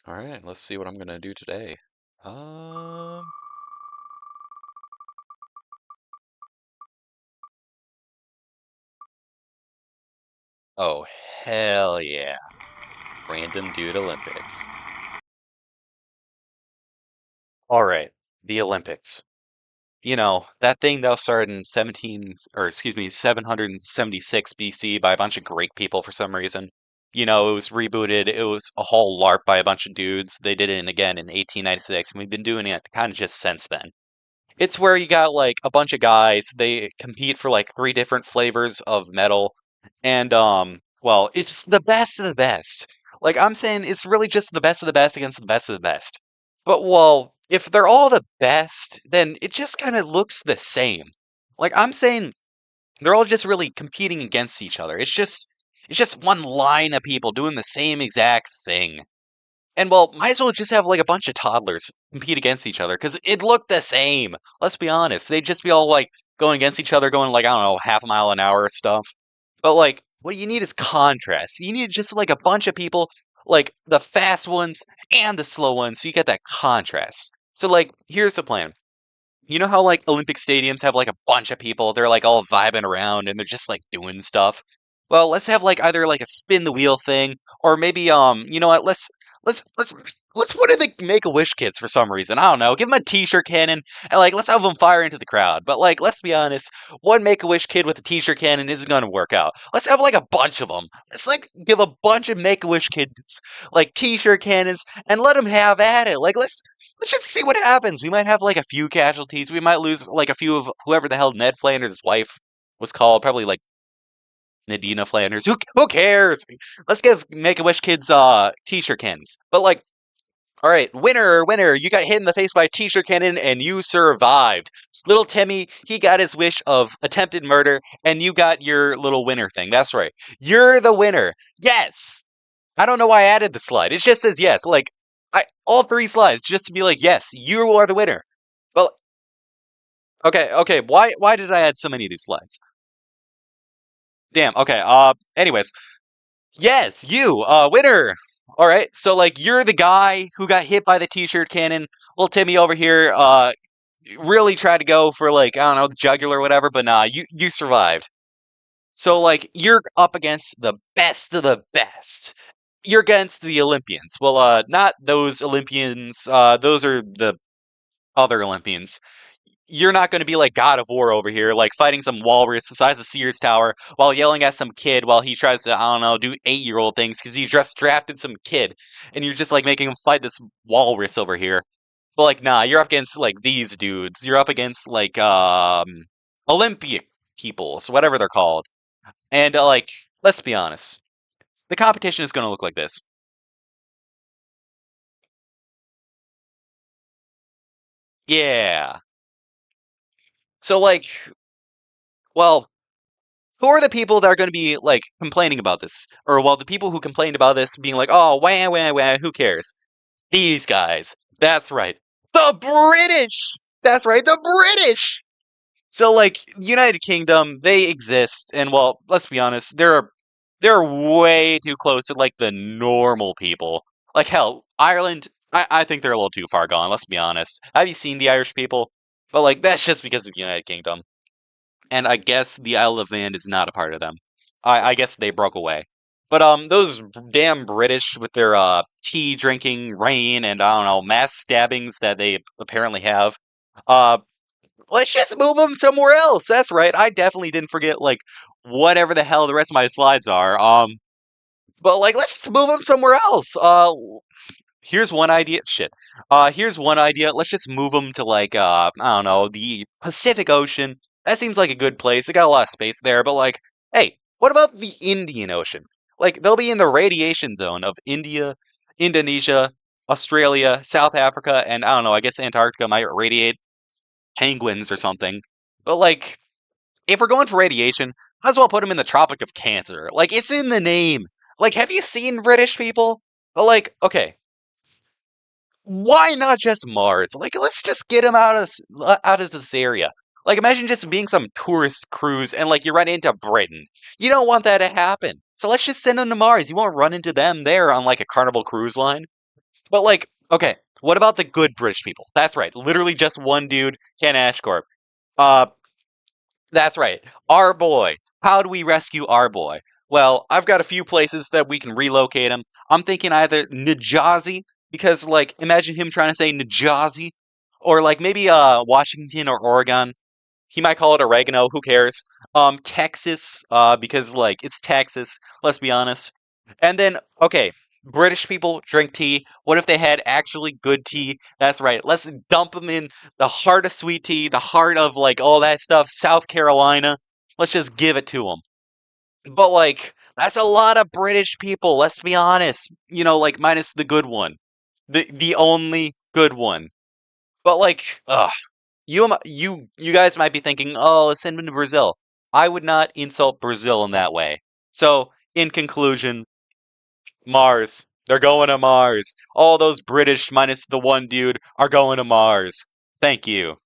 All right, let's see what I'm gonna do today. Um, oh, hell yeah. Random Dude Olympics. All right, the Olympics. That thing that was started in 776 BC by a bunch of Greek people for some reason. It was rebooted. It was a whole LARP by a bunch of dudes. They did it again in 1896, and we've been doing it kind of just since then. It's where you got like a bunch of guys. They compete for like three different flavors of metal, and well, it's the best of the best. Like I'm saying, it's really just the best of the best against the best of the best. But well, if they're all the best, then it just kind of looks the same. Like I'm saying, they're all just really competing against each other. It's just one line of people doing the same exact thing. And well, might as well just have like a bunch of toddlers compete against each other because it looked the same. Let's be honest. They'd just be all like going against each other, going like, I don't know, half a mile an hour or stuff. But like, what you need is contrast. You need just like a bunch of people, like the fast ones and the slow ones, so you get that contrast. So like, here's the plan. You know how like Olympic stadiums have like a bunch of people, they're like all vibing around and they're just like doing stuff. Well, let's have like either like a spin the wheel thing or maybe you know what? Let's let's put in the Make-A-Wish kids for some reason. I don't know. Give them a t-shirt cannon and like let's have them fire into the crowd. But like let's be honest, one Make-A-Wish kid with a t-shirt cannon isn't going to work out. Let's have like a bunch of them. Let's like give a bunch of Make-A-Wish kids like t-shirt cannons and let them have at it. Like let's just see what happens. We might have like a few casualties. We might lose like a few of whoever the hell Ned Flanders' wife was called. Probably like Nadina Flanders. Who cares? Let's give Make a Wish kids t-shirt cannons. But like, all right, winner, you got hit in the face by a t-shirt cannon and you survived. Little Timmy, he got his wish of attempted murder, and you got your little winner thing. That's right. You're the winner. Yes. I don't know why I added the slide. It just says yes. Like all three slides just to be like, yes, you are the winner. Well, okay. Why did I add so many of these slides? Damn. Okay. Anyways, yes, you, winner. All right. So like, you're the guy who got hit by the t-shirt cannon. Little Timmy over here, really tried to go for like I don't know the jugular or whatever, but nah, you survived. So like, you're up against the best of the best. You're against the Olympians. Well, not those Olympians. Those are the other Olympians. You're not going to be like God of War over here, like fighting some walrus the size of Sears Tower while yelling at some kid while he tries to, I don't know, do 8-year-old things because he just drafted some kid and you're just like making him fight this walrus over here. But like, nah, you're up against like these dudes. You're up against like Olympic peoples, whatever they're called. And like, let's be honest, the competition is going to look like this. Yeah. So like, well, who are the people that are going to be like complaining about this? Or well, the people who complained about this being like, "Oh, wah, who cares?" These guys. That's right. The British. That's right, the British. So like United Kingdom, they exist and well, let's be honest, they're way too close to like the normal people. Like hell, Ireland, I think they're a little too far gone, let's be honest. Have you seen the Irish people? But like that's just because of the United Kingdom. And I guess the Isle of Man is not a part of them. I guess they broke away. But those damn British with their tea drinking rain and I don't know mass stabbings that they apparently have. Uh, let's just move them somewhere else. That's right. I definitely didn't forget like whatever the hell the rest of my slides are. But like let's just move them somewhere else. Here's one idea. Shit. Here's one idea. Let's just move them to like I don't know, the Pacific Ocean. That seems like a good place. They got a lot of space there, but like, hey, what about the Indian Ocean? Like they'll be in the radiation zone of India, Indonesia, Australia, South Africa, and I don't know, I guess Antarctica might radiate penguins or something. But like, if we're going for radiation, might as well put them in the Tropic of Cancer. Like it's in the name. Like, have you seen British people? But like, okay, why not just Mars? Like, let's just get him out of this area. Like, imagine just being some tourist cruise and like you run into Britain. You don't want that to happen. So let's just send them to Mars. You won't run into them there on like a Carnival cruise line. But like, okay, what about the good British people? That's right, literally just one dude, Ken Ashcorp. Uh, that's right, our boy. How do we rescue our boy? Well, I've got a few places that we can relocate him. I'm thinking either Najazi, because like, imagine him trying to say Najazi, or like maybe Washington or Oregon. He might call it oregano. Who cares? Texas, because like it's Texas. Let's be honest. And then, okay, British people drink tea. What if they had actually good tea? That's right. Let's dump them in the heart of sweet tea, the heart of like all that stuff. South Carolina. Let's just give it to them. But like, that's a lot of British people. Let's be honest. Like minus the good one, the only good one. But like, ugh. You guys might be thinking, oh, let's send him to Brazil. I would not insult Brazil in that way. So, in conclusion, Mars. They're going to Mars. All those British minus the one dude are going to Mars. Thank you.